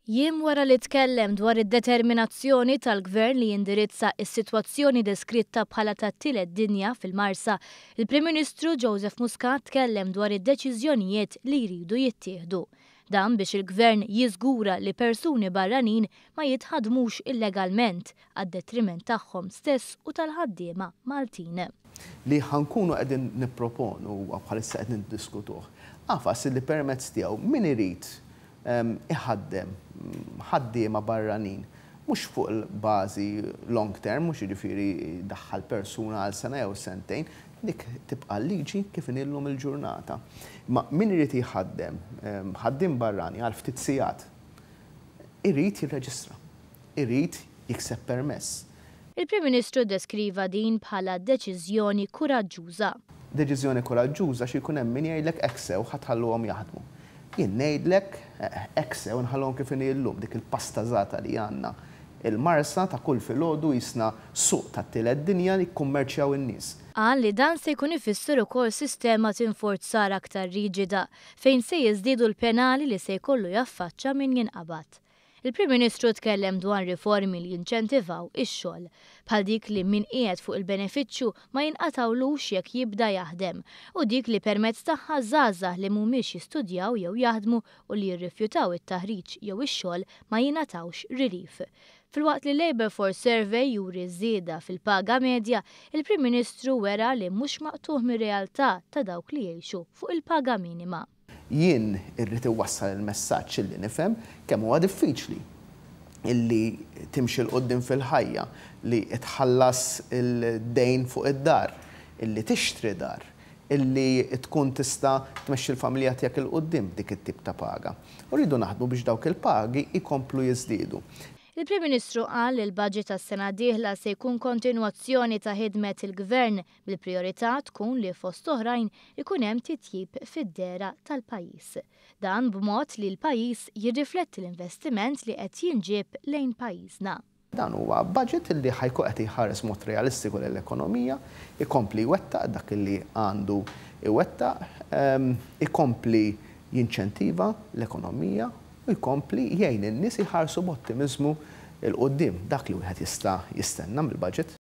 Jiem wara li tkellem dwar id-determinazzjoni tal-Gvern li jindirizza s-sitwazzjoni deskritta bħala tat-tielet dinja fil-Marsa, il-Prim Ministru Joseph Muscat tkellem dwar id-deċiżjonijiet li jridu jittieħdu. Dan biex il-Gvern jiżgura li persuni barranin ma jitħadmux illegalment għad-detriment tagħhom stess u tal-ħaddiema Maltin. Li ħankunu qegħdin nipproponu u bħalissa qed niddiskutuh. Qafas li permezz tiegħu min irid iħaddem ħaddiema barranin mhux fuq il-bażi long term, mhux jiġifieri daħħal persuna għal sena jew sentejn, dik tibqa' liġi kif inillum il-ġurnata. Ma min irid jħaddem ħaddiem barrani għal ftit sigħat irid jirreġistra, irid jikseb permess. Il-Prim Ministru deskriva din bħala deċiżjoni kuraġġuża. Deċiżjoni kuraġġuża xi jkun hemm min jgħidlek hekk sew ħadħalluhom jaħdmu. Jien ngħidlek hekk sew nħallhom kif inhi llum dik il-pasta żgħata li għandna il-Marsa ta' kull filgħodu jisna suq tat-tielet dinja li jkummerċjaw in-nies. Qal li dan se jkun ifisser ukoll sistema tinforzar aktar riġida fejn se jiżdiedu l-penali li se jkollu jaffaċċja min jinqabad. Il-Prim Ministru tkellem dwar riformi li jinċentivaw ix-xogħol, bħal dik li min qiegħed fuq il-benefiċċju ma jinqatawlux jekk jibda jaħdem u dik li permezz tagħha żgħażagħ li mhumiex jistudjaw jew jaħdmu u li jirrifjutaw it-taħriġ jew ix-xogħol ma jingħatawx relief. Filwaqt li Labour Force Survey juri żieda fil-paga medja, il-Prim Ministru wera li mhux maqtuħ mir-realtà ta' dawk li jgħixu fuq il-paga minima. Jien irrid iwassal il-messaġġ illi nifhem kemm huwa diffiċli illi timxi l qudiem fil-ħajja li tħallas il-dejn fuq id-dar, illi tixtri dar, illi tkun tista' tmexxi l-familja tiegħek il qudiem dik it-tip ta' paga. U rridu naħdmu biex dawk il-pagi jkomplu jiżdiedu. Il-Prim Ministru qal li l-budget tas-sena d-dieħla se jkun kontinwazzjoni ta' ħidmet il-Gvern bil-prijorità tkun li fost oħrajn ikun hemm titjib fid-dera tal-pajjiż. Dan b'mod li l-pajjiż jirrifletti l-investiment li qed jinġieb lejn pajjiżna. Dan huwa budget li ħajkun qed iħares mod realistiku lill-ekonomija, ikompli jwettaq dak li għandu iwettaq, ikompli jinċentiva l-ekonomija u jkompli jgħin in-nies iħarsu b'ottimizmu il-qudiem dak li wieħed jista' jistenna mill-budget.